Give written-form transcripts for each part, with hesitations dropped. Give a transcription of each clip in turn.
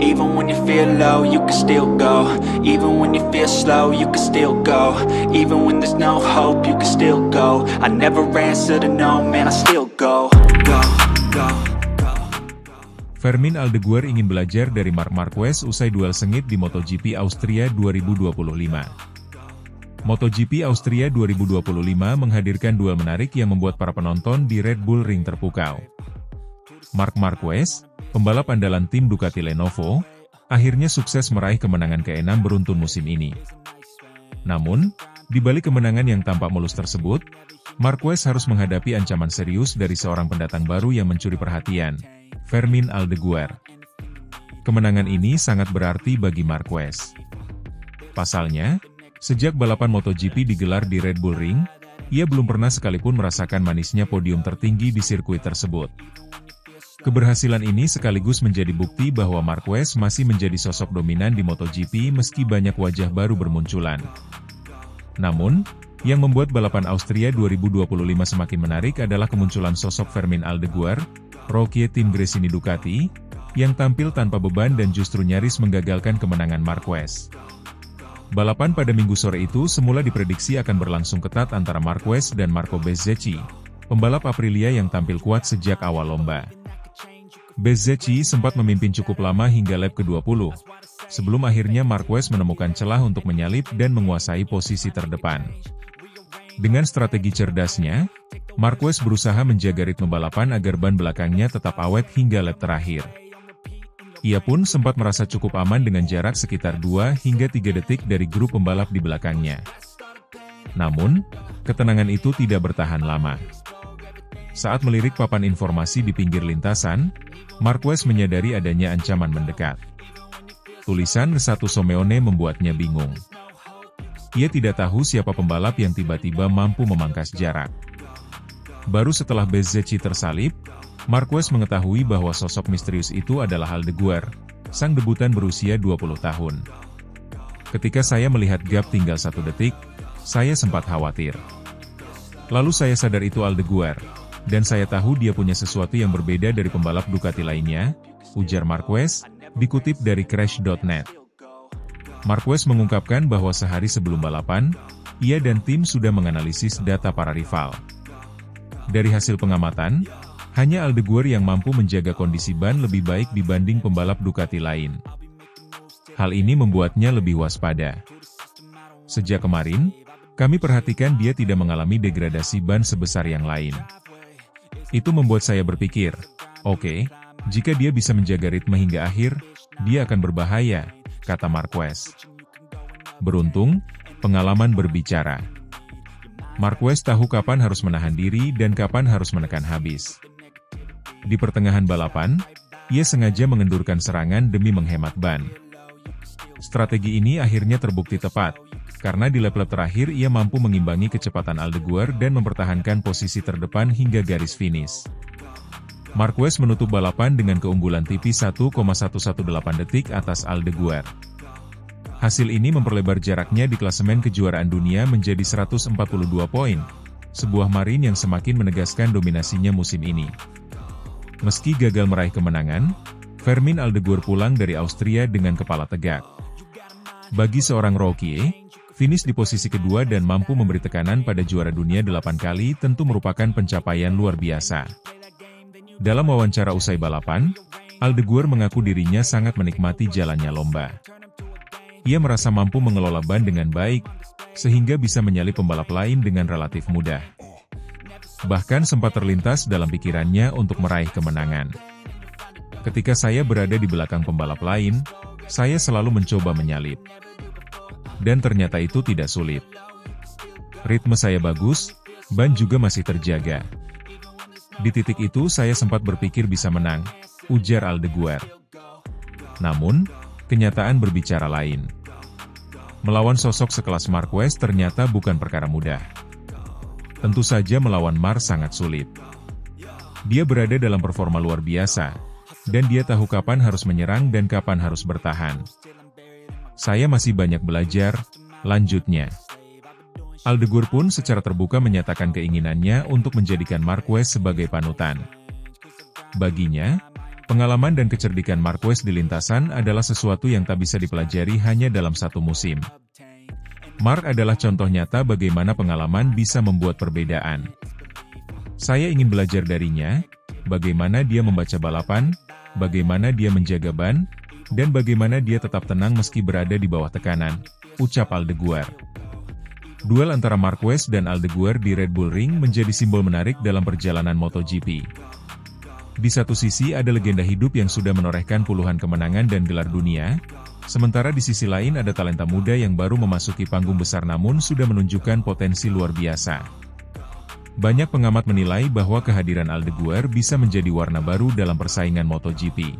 Even when you feel low, you can still go. Even when you feel slow, you can still go. Even when there's no hope, you can still go. I never answer to no, man, I still go. Go, go. Fermin Aldeguer ingin belajar dari Marc Marquez usai duel sengit di MotoGP Austria 2025. MotoGP Austria 2025 menghadirkan duel menarik yang membuat para penonton di Red Bull Ring terpukau. Marc Marquez, pembalap andalan tim Ducati Lenovo, akhirnya sukses meraih kemenangan ke-6 beruntun musim ini. Namun, di balik kemenangan yang tampak mulus tersebut, Marquez harus menghadapi ancaman serius dari seorang pendatang baru yang mencuri perhatian, Fermin Aldeguer. Kemenangan ini sangat berarti bagi Marquez. Pasalnya, sejak balapan MotoGP digelar di Red Bull Ring, ia belum pernah sekalipun merasakan manisnya podium tertinggi di sirkuit tersebut. Keberhasilan ini sekaligus menjadi bukti bahwa Marquez masih menjadi sosok dominan di MotoGP meski banyak wajah baru bermunculan. Namun, yang membuat balapan Austria 2025 semakin menarik adalah kemunculan sosok Fermin Aldeguer, rookie tim Gresini Ducati, yang tampil tanpa beban dan justru nyaris menggagalkan kemenangan Marquez. Balapan pada Minggu sore itu semula diprediksi akan berlangsung ketat antara Marquez dan Marco Bezzecchi, pembalap Aprilia yang tampil kuat sejak awal lomba. Bezzecchi sempat memimpin cukup lama hingga lap ke-20, sebelum akhirnya Marquez menemukan celah untuk menyalip dan menguasai posisi terdepan. Dengan strategi cerdasnya, Marquez berusaha menjaga ritme balapan agar ban belakangnya tetap awet hingga lap terakhir. Ia pun sempat merasa cukup aman dengan jarak sekitar 2 hingga 3 detik dari grup pembalap di belakangnya. Namun, ketenangan itu tidak bertahan lama. Saat melirik papan informasi di pinggir lintasan, Marquez menyadari adanya ancaman mendekat. Tulisan Renato Someone membuatnya bingung. Ia tidak tahu siapa pembalap yang tiba-tiba mampu memangkas jarak. Baru setelah Bezzecchi tersalip, Marquez mengetahui bahwa sosok misterius itu adalah Aldeguer, sang debutan berusia 20 tahun. Ketika saya melihat gap tinggal 1 detik, saya sempat khawatir. Lalu saya sadar itu Aldeguer, dan saya tahu dia punya sesuatu yang berbeda dari pembalap Ducati lainnya, ujar Marquez, dikutip dari Crash.net. Marquez mengungkapkan bahwa sehari sebelum balapan, ia dan tim sudah menganalisis data para rival. Dari hasil pengamatan, hanya Aldeguer yang mampu menjaga kondisi ban lebih baik dibanding pembalap Ducati lain. Hal ini membuatnya lebih waspada. Sejak kemarin, kami perhatikan dia tidak mengalami degradasi ban sebesar yang lain. Itu membuat saya berpikir, oke, jika dia bisa menjaga ritme hingga akhir, dia akan berbahaya, kata Marquez. Beruntung, pengalaman berbicara. Marquez tahu kapan harus menahan diri dan kapan harus menekan habis. Di pertengahan balapan, ia sengaja mengendurkan serangan demi menghemat ban. Strategi ini akhirnya terbukti tepat, karena di lap-lap terakhir ia mampu mengimbangi kecepatan Aldeguer dan mempertahankan posisi terdepan hingga garis finish. Marquez menutup balapan dengan keunggulan tipis 1,118 detik atas Aldeguer. Hasil ini memperlebar jaraknya di klasemen kejuaraan dunia menjadi 142 poin, sebuah margin yang semakin menegaskan dominasinya musim ini. Meski gagal meraih kemenangan, Fermin Aldeguer pulang dari Austria dengan kepala tegak. Bagi seorang rookie, finish di posisi kedua dan mampu memberi tekanan pada juara dunia 8 kali tentu merupakan pencapaian luar biasa. Dalam wawancara usai balapan, Aldeguer mengaku dirinya sangat menikmati jalannya lomba. Ia merasa mampu mengelola ban dengan baik, sehingga bisa menyalip pembalap lain dengan relatif mudah. Bahkan sempat terlintas dalam pikirannya untuk meraih kemenangan. Ketika saya berada di belakang pembalap lain, saya selalu mencoba menyalip. Dan ternyata itu tidak sulit. Ritme saya bagus, ban juga masih terjaga. Di titik itu saya sempat berpikir bisa menang, ujar Aldeguer. Namun, kenyataan berbicara lain. Melawan sosok sekelas Marquez ternyata bukan perkara mudah. Tentu saja melawan Marc sangat sulit. Dia berada dalam performa luar biasa, dan dia tahu kapan harus menyerang dan kapan harus bertahan. Saya masih banyak belajar, lanjutnya. Aldeguer pun secara terbuka menyatakan keinginannya untuk menjadikan Marquez sebagai panutan. Baginya, Pengalaman dan kecerdikan Marquez di lintasan adalah sesuatu yang tak bisa dipelajari hanya dalam satu musim. Mark adalah contoh nyata bagaimana pengalaman bisa membuat perbedaan. Saya ingin belajar darinya, bagaimana dia membaca balapan, bagaimana dia menjaga ban, dan bagaimana dia tetap tenang meski berada di bawah tekanan, ucap Aldeguer. Duel antara Marquez dan Aldeguer di Red Bull Ring menjadi simbol menarik dalam perjalanan MotoGP. Di satu sisi ada legenda hidup yang sudah menorehkan puluhan kemenangan dan gelar dunia, sementara di sisi lain ada talenta muda yang baru memasuki panggung besar namun sudah menunjukkan potensi luar biasa. Banyak pengamat menilai bahwa kehadiran Aldeguer bisa menjadi warna baru dalam persaingan MotoGP.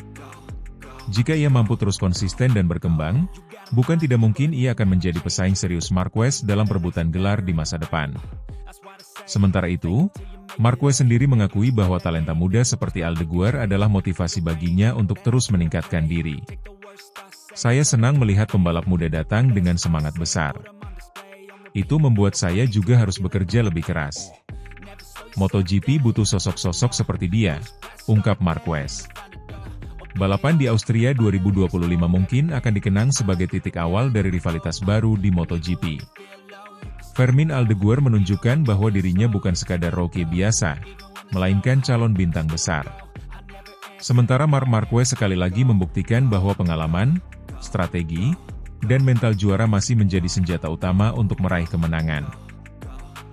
Jika ia mampu terus konsisten dan berkembang, bukan tidak mungkin ia akan menjadi pesaing serius Marquez dalam perebutan gelar di masa depan. Sementara itu, Marquez sendiri mengakui bahwa talenta muda seperti Aldeguer adalah motivasi baginya untuk terus meningkatkan diri. Saya senang melihat pembalap muda datang dengan semangat besar. Itu membuat saya juga harus bekerja lebih keras. MotoGP butuh sosok-sosok seperti dia, ungkap Marquez. Balapan di Austria 2025 mungkin akan dikenang sebagai titik awal dari rivalitas baru di MotoGP. Fermin Aldeguer menunjukkan bahwa dirinya bukan sekadar rookie biasa, melainkan calon bintang besar. Sementara Marc Marquez sekali lagi membuktikan bahwa pengalaman, strategi, dan mental juara masih menjadi senjata utama untuk meraih kemenangan.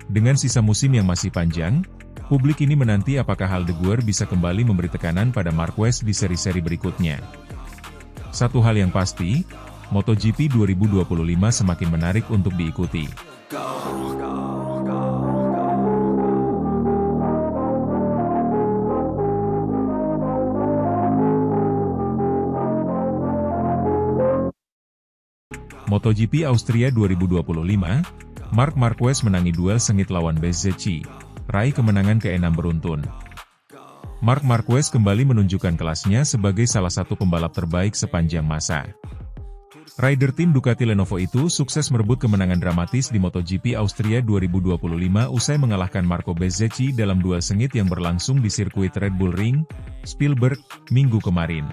Dengan sisa musim yang masih panjang, publik ini menanti apakah Aldeguer bisa kembali memberi tekanan pada Marquez di seri-seri berikutnya. Satu hal yang pasti, MotoGP 2025 semakin menarik untuk diikuti. MotoGP Austria 2025, Marc Marquez menangi duel sengit lawan Bezzecchi, raih kemenangan ke-6 beruntun. Marc Marquez kembali menunjukkan kelasnya sebagai salah satu pembalap terbaik sepanjang masa. Rider tim Ducati Lenovo itu sukses merebut kemenangan dramatis di MotoGP Austria 2025 usai mengalahkan Marco Bezzecchi dalam duel sengit yang berlangsung di sirkuit Red Bull Ring, Spielberg, Minggu kemarin.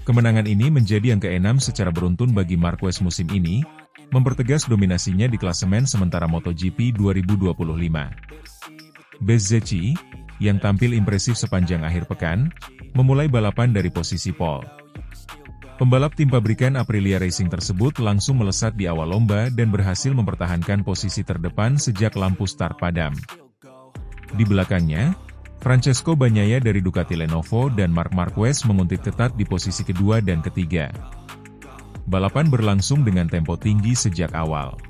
Kemenangan ini menjadi yang ke-6 secara beruntun bagi Marquez musim ini, mempertegas dominasinya di klasemen sementara MotoGP 2025. Bezzecchi, yang tampil impresif sepanjang akhir pekan, memulai balapan dari posisi pole. Pembalap tim pabrikan Aprilia Racing tersebut langsung melesat di awal lomba dan berhasil mempertahankan posisi terdepan sejak lampu start padam. Di belakangnya, Francesco Bagnaia dari Ducati Lenovo dan Marc Marquez menguntit ketat di posisi kedua dan ketiga. Balapan berlangsung dengan tempo tinggi sejak awal.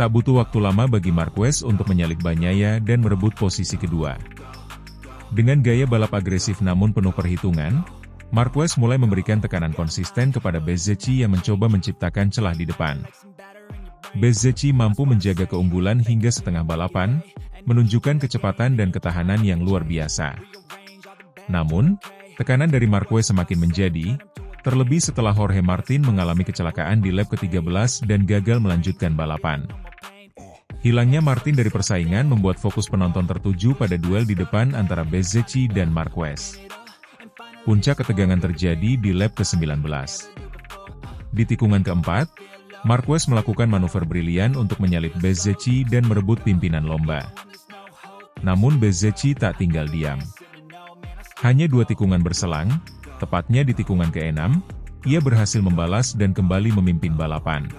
Tak butuh waktu lama bagi Marquez untuk menyalip Bagnaia dan merebut posisi kedua. Dengan gaya balap agresif namun penuh perhitungan, Marquez mulai memberikan tekanan konsisten kepada Bezzecchi yang mencoba menciptakan celah di depan. Bezzecchi mampu menjaga keunggulan hingga setengah balapan, menunjukkan kecepatan dan ketahanan yang luar biasa. Namun, tekanan dari Marquez semakin menjadi, terlebih setelah Jorge Martin mengalami kecelakaan di lap ke-13 dan gagal melanjutkan balapan. Hilangnya Martin dari persaingan membuat fokus penonton tertuju pada duel di depan antara Bezzecchi dan Marquez. Puncak ketegangan terjadi di lap ke-19. Di tikungan keempat, Marquez melakukan manuver brilian untuk menyalip Bezzecchi dan merebut pimpinan lomba. Namun Bezzecchi tak tinggal diam. Hanya 2 tikungan berselang, tepatnya di tikungan ke-6, ia berhasil membalas dan kembali memimpin balapan.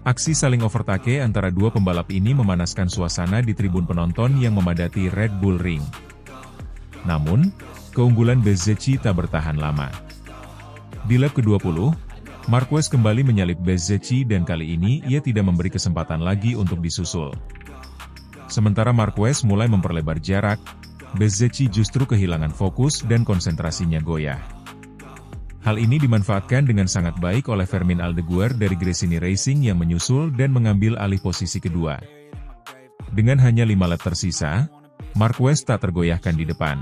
Aksi saling overtake antara dua pembalap ini memanaskan suasana di tribun penonton yang memadati Red Bull Ring. Namun, keunggulan Bezzecchi tak bertahan lama. Di lap ke-20, Marquez kembali menyalip Bezzecchi dan kali ini ia tidak memberi kesempatan lagi untuk disusul. Sementara Marquez mulai memperlebar jarak, Bezzecchi justru kehilangan fokus dan konsentrasinya goyah. Hal ini dimanfaatkan dengan sangat baik oleh Fermin Aldeguer dari Gresini Racing yang menyusul dan mengambil alih posisi kedua. Dengan hanya 5 lap tersisa, Marquez tak tergoyahkan di depan.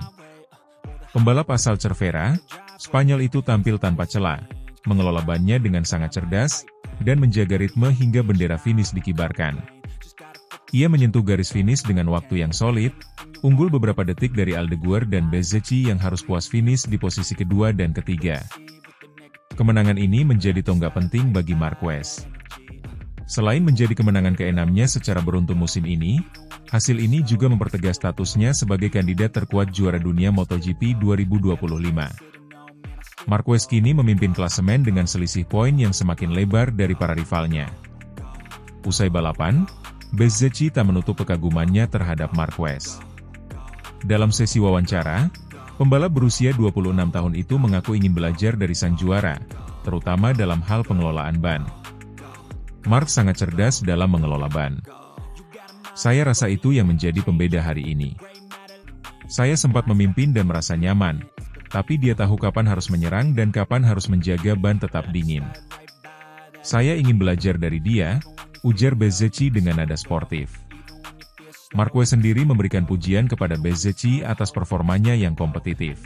Pembalap asal Cervera, Spanyol itu tampil tanpa celah, mengelola bannya dengan sangat cerdas, dan menjaga ritme hingga bendera finish dikibarkan. Ia menyentuh garis finish dengan waktu yang solid, unggul beberapa detik dari Aldeguer dan Bezzecchi yang harus puas finish di posisi kedua dan ketiga. Kemenangan ini menjadi tonggak penting bagi Marquez. Selain menjadi kemenangan ke-6-nya secara beruntun musim ini, hasil ini juga mempertegas statusnya sebagai kandidat terkuat juara dunia MotoGP 2025. Marquez kini memimpin klasemen dengan selisih poin yang semakin lebar dari para rivalnya. Usai balapan, Bezzecchi tak menutup kekagumannya terhadap Marquez. Dalam sesi wawancara, pembalap berusia 26 tahun itu mengaku ingin belajar dari sang juara, terutama dalam hal pengelolaan ban. Mark sangat cerdas dalam mengelola ban. Saya rasa itu yang menjadi pembeda hari ini. Saya sempat memimpin dan merasa nyaman, tapi dia tahu kapan harus menyerang dan kapan harus menjaga ban tetap dingin. Saya ingin belajar dari dia, ujar Bezzecchi dengan nada sportif. Marquez sendiri memberikan pujian kepada Bezzecchi atas performanya yang kompetitif.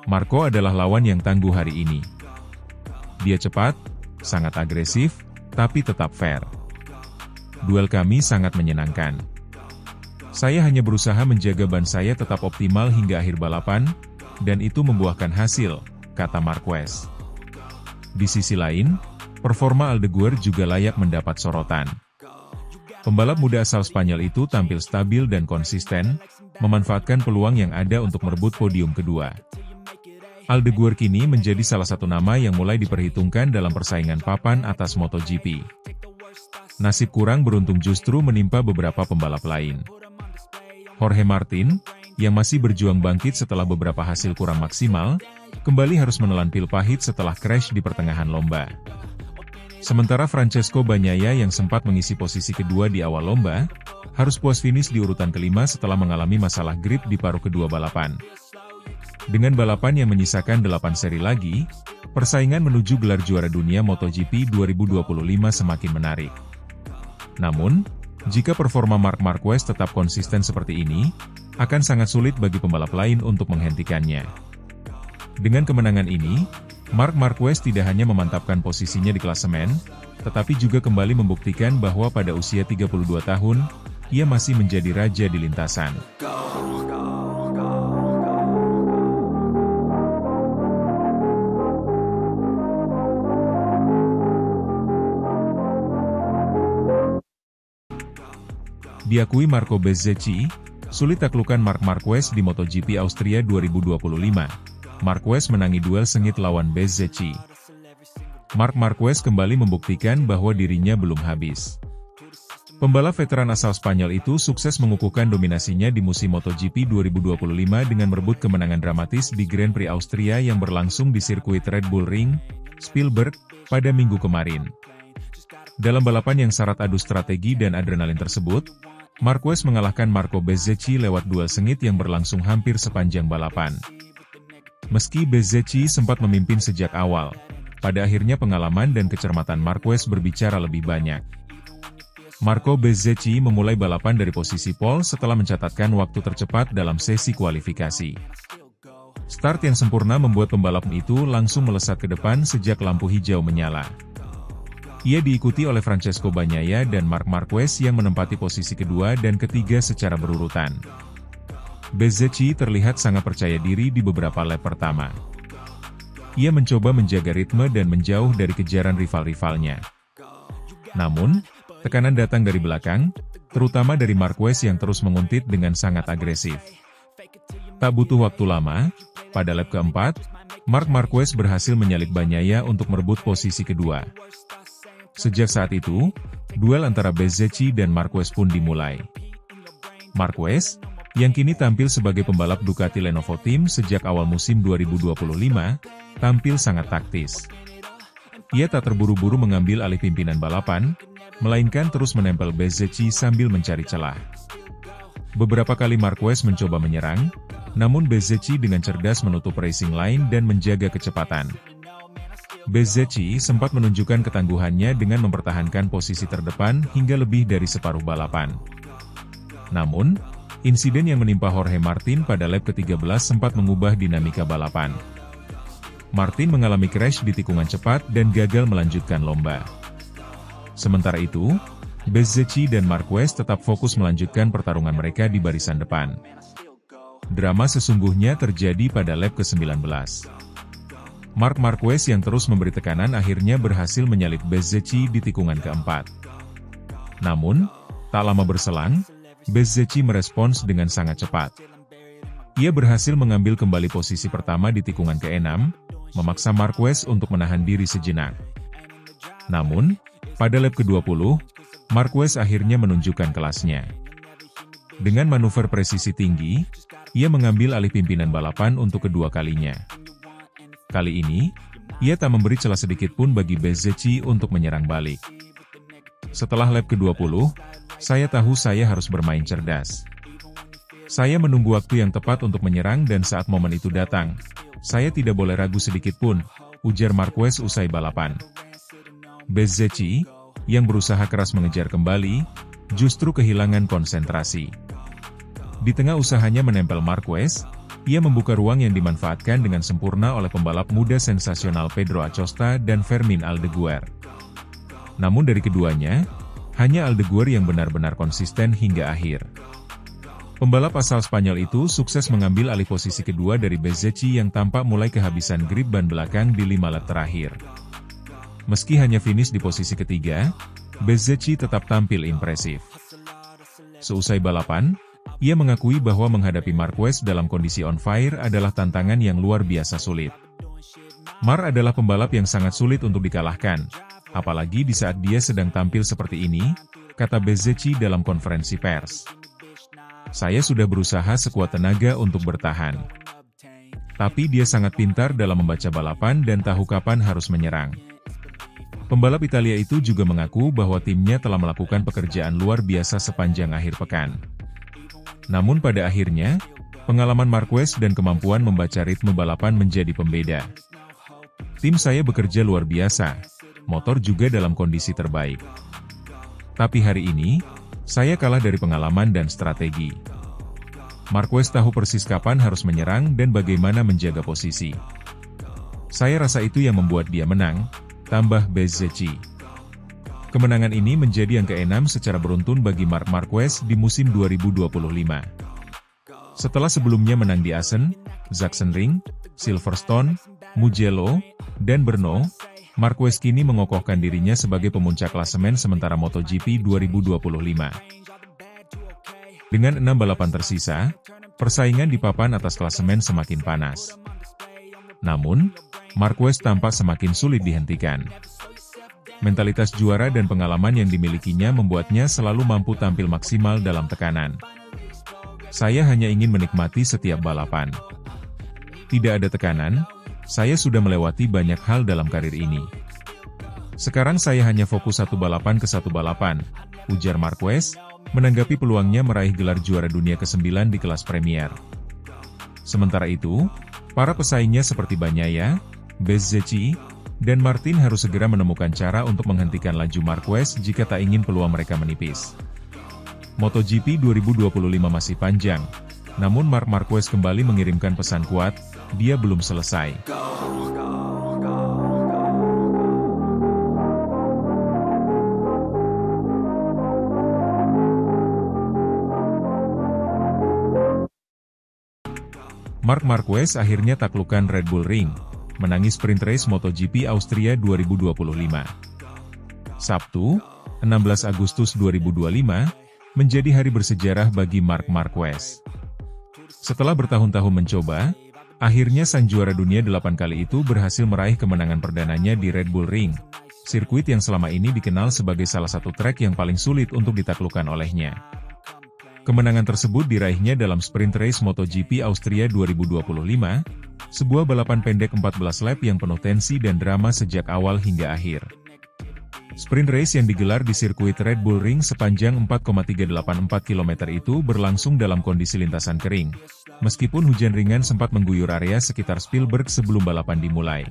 Marco adalah lawan yang tangguh hari ini. Dia cepat, sangat agresif, tapi tetap fair. Duel kami sangat menyenangkan. Saya hanya berusaha menjaga ban saya tetap optimal hingga akhir balapan, dan itu membuahkan hasil, kata Marquez. Di sisi lain, performa Aldeguer juga layak mendapat sorotan. Pembalap muda asal Spanyol itu tampil stabil dan konsisten, memanfaatkan peluang yang ada untuk merebut podium kedua. Aldeguer kini menjadi salah satu nama yang mulai diperhitungkan dalam persaingan papan atas MotoGP. Nasib kurang beruntung justru menimpa beberapa pembalap lain. Jorge Martin, yang masih berjuang bangkit setelah beberapa hasil kurang maksimal, kembali harus menelan pil pahit setelah crash di pertengahan lomba. Sementara Francesco Bagnaia yang sempat mengisi posisi kedua di awal lomba, harus puas finish di urutan kelima setelah mengalami masalah grip di paruh kedua balapan. Dengan balapan yang menyisakan 8 seri lagi, persaingan menuju gelar juara dunia MotoGP 2025 semakin menarik. Namun, jika performa Marc Marquez tetap konsisten seperti ini, akan sangat sulit bagi pembalap lain untuk menghentikannya. Dengan kemenangan ini, Marc Marquez tidak hanya memantapkan posisinya di klasemen, tetapi juga kembali membuktikan bahwa pada usia 32 tahun, ia masih menjadi raja di lintasan. Diakui Marco Bezzecchi, sulit taklukan Marc Marquez di MotoGP Austria 2025. Marquez menangi duel sengit lawan Bezzecchi. Marc Marquez kembali membuktikan bahwa dirinya belum habis. Pembalap veteran asal Spanyol itu sukses mengukuhkan dominasinya di musim MotoGP 2025 dengan merebut kemenangan dramatis di Grand Prix Austria yang berlangsung di sirkuit Red Bull Ring, Spielberg, pada minggu kemarin. Dalam balapan yang syarat adu strategi dan adrenalin tersebut, Marquez mengalahkan Marco Bezzecchi lewat duel sengit yang berlangsung hampir sepanjang balapan. Meski Bezzecchi sempat memimpin sejak awal, pada akhirnya pengalaman dan kecermatan Marquez berbicara lebih banyak. Marco Bezzecchi memulai balapan dari posisi pole setelah mencatatkan waktu tercepat dalam sesi kualifikasi. Start yang sempurna membuat pembalap itu langsung melesat ke depan sejak lampu hijau menyala. Ia diikuti oleh Francesco Bagnaia dan Marc Marquez yang menempati posisi kedua dan ketiga secara berurutan. Bezzecchi terlihat sangat percaya diri di beberapa lap pertama. Ia mencoba menjaga ritme dan menjauh dari kejaran rival-rivalnya. Namun, tekanan datang dari belakang, terutama dari Marquez yang terus menguntit dengan sangat agresif. Tak butuh waktu lama, pada lap keempat, Marc Marquez berhasil menyalip Bagnaia untuk merebut posisi kedua. Sejak saat itu, duel antara Bezzecchi dan Marquez pun dimulai. Marquez, yang kini tampil sebagai pembalap Ducati Lenovo Team sejak awal musim 2025, tampil sangat taktis. Ia tak terburu-buru mengambil alih pimpinan balapan, melainkan terus menempel Bezzecchi sambil mencari celah. Beberapa kali Marquez mencoba menyerang, namun Bezzecchi dengan cerdas menutup racing line dan menjaga kecepatan. Bezzecchi sempat menunjukkan ketangguhannya dengan mempertahankan posisi terdepan hingga lebih dari separuh balapan. Namun, insiden yang menimpa Jorge Martin pada lap ke-13 sempat mengubah dinamika balapan. Martin mengalami crash di tikungan cepat dan gagal melanjutkan lomba. Sementara itu, Bezzecchi dan Marquez tetap fokus melanjutkan pertarungan mereka di barisan depan. Drama sesungguhnya terjadi pada lap ke-19. Marc Marquez yang terus memberi tekanan akhirnya berhasil menyalip Bezzecchi di tikungan keempat. Namun, tak lama berselang, Bezzecchi merespons dengan sangat cepat. Ia berhasil mengambil kembali posisi pertama di tikungan ke-6, memaksa Marquez untuk menahan diri sejenak. Namun, pada lap ke-20, Marquez akhirnya menunjukkan kelasnya. Dengan manuver presisi tinggi, ia mengambil alih pimpinan balapan untuk kedua kalinya. Kali ini, ia tak memberi celah sedikit pun bagi Bezzecchi untuk menyerang balik. Setelah lap ke-20, saya tahu saya harus bermain cerdas. Saya menunggu waktu yang tepat untuk menyerang dan saat momen itu datang, saya tidak boleh ragu sedikit pun, ujar Marquez usai balapan. Bezzecchi, yang berusaha keras mengejar kembali, justru kehilangan konsentrasi. Di tengah usahanya menempel Marquez, ia membuka ruang yang dimanfaatkan dengan sempurna oleh pembalap muda sensasional Pedro Acosta dan Fermín Aldeguer. Namun dari keduanya, hanya Aldeguer yang benar-benar konsisten hingga akhir. Pembalap asal Spanyol itu sukses mengambil alih posisi kedua dari Bezzecchi yang tampak mulai kehabisan grip ban belakang di 5 lap terakhir. Meski hanya finish di posisi ketiga, Bezzecchi tetap tampil impresif. Seusai balapan, ia mengakui bahwa menghadapi Marquez dalam kondisi on fire adalah tantangan yang luar biasa sulit. Mar adalah pembalap yang sangat sulit untuk dikalahkan, apalagi di saat dia sedang tampil seperti ini, kata Bezzecchi dalam konferensi pers. Saya sudah berusaha sekuat tenaga untuk bertahan. Tapi dia sangat pintar dalam membaca balapan dan tahu kapan harus menyerang. Pembalap Italia itu juga mengaku bahwa timnya telah melakukan pekerjaan luar biasa sepanjang akhir pekan. Namun pada akhirnya, pengalaman Marquez dan kemampuan membaca ritme balapan menjadi pembeda. Tim saya bekerja luar biasa, motor juga dalam kondisi terbaik. Tapi hari ini, saya kalah dari pengalaman dan strategi. Marquez tahu persis kapan harus menyerang dan bagaimana menjaga posisi. Saya rasa itu yang membuat dia menang, tambah Bezzecchi. Kemenangan ini menjadi yang ke-6 secara beruntun bagi Marc Marquez di musim 2025. Setelah sebelumnya menang di Assen, Sachsenring, Silverstone, Mugello, dan Brno, Marquez kini mengokohkan dirinya sebagai pemuncak klasemen sementara MotoGP 2025. Dengan 6 balapan tersisa, persaingan di papan atas klasemen semakin panas. Namun, Marquez tampak semakin sulit dihentikan. Mentalitas juara dan pengalaman yang dimilikinya membuatnya selalu mampu tampil maksimal dalam tekanan. Saya hanya ingin menikmati setiap balapan. Tidak ada tekanan, saya sudah melewati banyak hal dalam karir ini. Sekarang saya hanya fokus satu balapan ke satu balapan, ujar Marquez, menanggapi peluangnya meraih gelar juara dunia ke-9 di kelas Premier. Sementara itu, para pesaingnya seperti Bagnaia, Bezzecchi, dan Martin harus segera menemukan cara untuk menghentikan laju Marquez jika tak ingin peluang mereka menipis. MotoGP 2025 masih panjang, namun Marc Marquez kembali mengirimkan pesan kuat, dia belum selesai. Marc Marquez akhirnya taklukkan Red Bull Ring, menangis sprint race MotoGP Austria 2025. Sabtu, 16 Agustus 2025, menjadi hari bersejarah bagi Marc Marquez. Setelah bertahun-tahun mencoba, akhirnya sang juara dunia 8 kali itu berhasil meraih kemenangan perdananya di Red Bull Ring, sirkuit yang selama ini dikenal sebagai salah satu trek yang paling sulit untuk ditaklukkan olehnya. Kemenangan tersebut diraihnya dalam sprint race MotoGP Austria 2025, sebuah balapan pendek 14 lap yang penuh tensi dan drama sejak awal hingga akhir. Sprint race yang digelar di sirkuit Red Bull Ring sepanjang 4,384 km itu berlangsung dalam kondisi lintasan kering, meskipun hujan ringan sempat mengguyur area sekitar Spielberg sebelum balapan dimulai.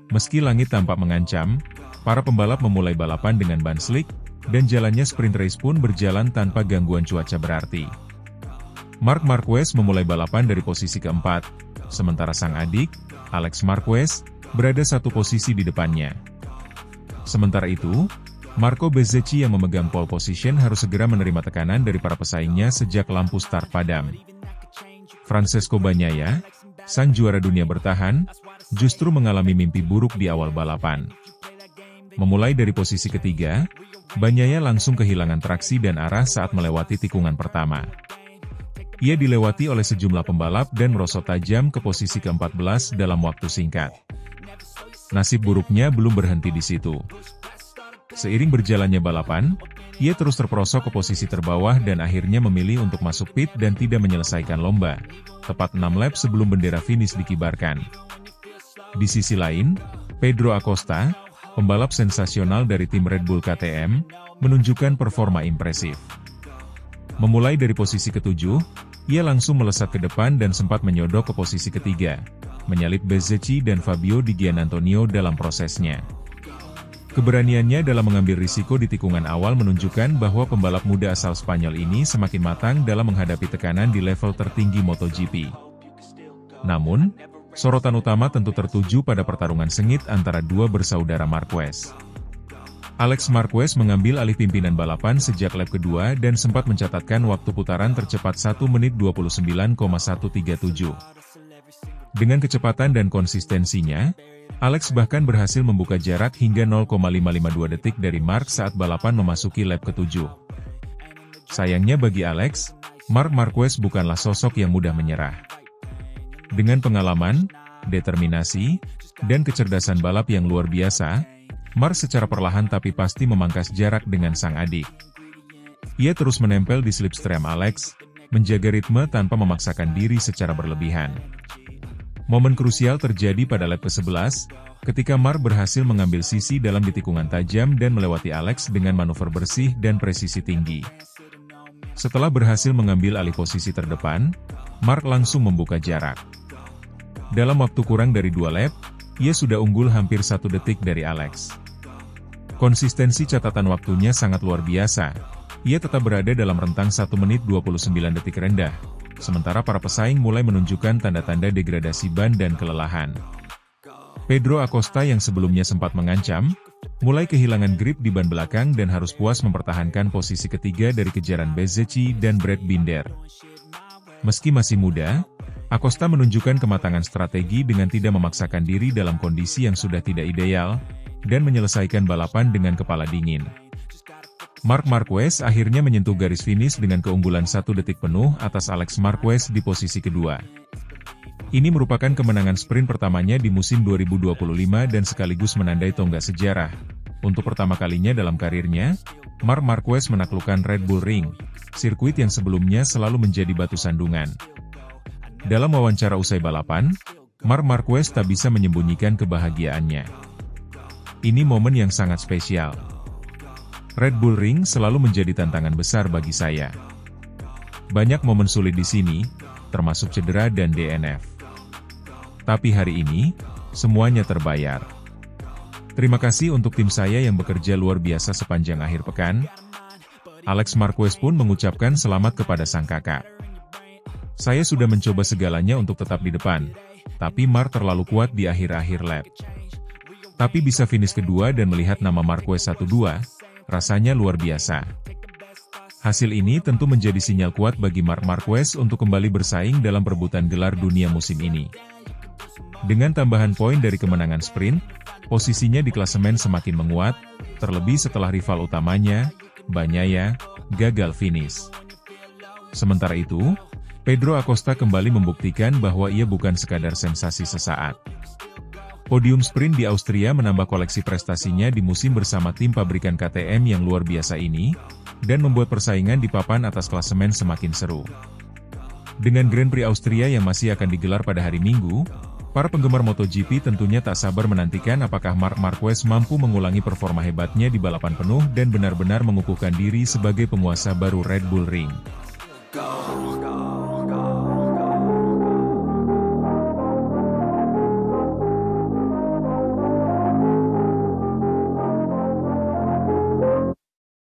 Meski langit tampak mengancam, para pembalap memulai balapan dengan ban slick, dan jalannya sprint race pun berjalan tanpa gangguan cuaca berarti. Marc Marquez memulai balapan dari posisi keempat, sementara sang adik, Alex Marquez, berada satu posisi di depannya. Sementara itu, Marco Bezzecchi yang memegang pole position harus segera menerima tekanan dari para pesaingnya sejak lampu start padam. Francesco Bagnaia, sang juara dunia bertahan, justru mengalami mimpi buruk di awal balapan. Memulai dari posisi ketiga, Bagnaia langsung kehilangan traksi dan arah saat melewati tikungan pertama. Ia dilewati oleh sejumlah pembalap dan merosot tajam ke posisi ke-14 dalam waktu singkat. Nasib buruknya belum berhenti di situ. Seiring berjalannya balapan, ia terus terperosok ke posisi terbawah dan akhirnya memilih untuk masuk pit dan tidak menyelesaikan lomba, tepat 6 lap sebelum bendera finish dikibarkan. Di sisi lain, Pedro Acosta, pembalap sensasional dari tim Red Bull KTM, menunjukkan performa impresif. Memulai dari posisi ke-7, ia langsung melesat ke depan dan sempat menyodok ke posisi ketiga, menyalip Bezzecchi dan Fabio Di Giannantonio dalam prosesnya. Keberaniannya dalam mengambil risiko di tikungan awal menunjukkan bahwa pembalap muda asal Spanyol ini semakin matang dalam menghadapi tekanan di level tertinggi MotoGP. Namun, sorotan utama tentu tertuju pada pertarungan sengit antara dua bersaudara Marquez. Alex Marquez mengambil alih pimpinan balapan sejak lap kedua dan sempat mencatatkan waktu putaran tercepat 1 menit 29,137. Dengan kecepatan dan konsistensinya, Alex bahkan berhasil membuka jarak hingga 0,552 detik dari Marc saat balapan memasuki lap ke-7. Sayangnya bagi Alex, Marc Marquez bukanlah sosok yang mudah menyerah. Dengan pengalaman, determinasi, dan kecerdasan balap yang luar biasa, Marc secara perlahan tapi pasti memangkas jarak dengan sang adik. Ia terus menempel di slipstream Alex, menjaga ritme tanpa memaksakan diri secara berlebihan. Momen krusial terjadi pada lap ke-11, ketika Marc berhasil mengambil sisi dalam di tikungan tajam dan melewati Alex dengan manuver bersih dan presisi tinggi. Setelah berhasil mengambil alih posisi terdepan, Marc langsung membuka jarak. Dalam waktu kurang dari 2 lap, ia sudah unggul hampir 1 detik dari Alex. Konsistensi catatan waktunya sangat luar biasa. Ia tetap berada dalam rentang 1 menit 29 detik rendah. Sementara para pesaing mulai menunjukkan tanda-tanda degradasi ban dan kelelahan. Pedro Acosta yang sebelumnya sempat mengancam, mulai kehilangan grip di ban belakang dan harus puas mempertahankan posisi ketiga dari kejaran Bezzecchi dan Brad Binder. Meski masih muda, Acosta menunjukkan kematangan strategi dengan tidak memaksakan diri dalam kondisi yang sudah tidak ideal, dan menyelesaikan balapan dengan kepala dingin. Marc Marquez akhirnya menyentuh garis finish dengan keunggulan 1 detik penuh atas Alex Marquez di posisi kedua. Ini merupakan kemenangan sprint pertamanya di musim 2025 dan sekaligus menandai tonggak sejarah. Untuk pertama kalinya dalam karirnya, Marc Marquez menaklukkan Red Bull Ring, sirkuit yang sebelumnya selalu menjadi batu sandungan. Dalam wawancara usai balapan, Marc Marquez tak bisa menyembunyikan kebahagiaannya. Ini momen yang sangat spesial. Red Bull Ring selalu menjadi tantangan besar bagi saya. Banyak momen sulit di sini, termasuk cedera dan DNF. Tapi hari ini, semuanya terbayar. Terima kasih untuk tim saya yang bekerja luar biasa sepanjang akhir pekan. Alex Marquez pun mengucapkan selamat kepada sang kakak. Saya sudah mencoba segalanya untuk tetap di depan, tapi Marc terlalu kuat di akhir-akhir lap. Tapi bisa finish kedua dan melihat nama Marquez 1-2, rasanya luar biasa. Hasil ini tentu menjadi sinyal kuat bagi Marc Marquez untuk kembali bersaing dalam perebutan gelar dunia musim ini. Dengan tambahan poin dari kemenangan sprint, posisinya di klasemen semakin menguat, terlebih setelah rival utamanya, Bagnaia, gagal finish. Sementara itu, Pedro Acosta kembali membuktikan bahwa ia bukan sekadar sensasi sesaat. Podium sprint di Austria menambah koleksi prestasinya di musim bersama tim pabrikan KTM yang luar biasa ini, dan membuat persaingan di papan atas klasemen semakin seru. Dengan Grand Prix Austria yang masih akan digelar pada hari Minggu, para penggemar MotoGP tentunya tak sabar menantikan apakah Marc Marquez mampu mengulangi performa hebatnya di balapan penuh dan benar-benar mengukuhkan diri sebagai penguasa baru Red Bull Ring.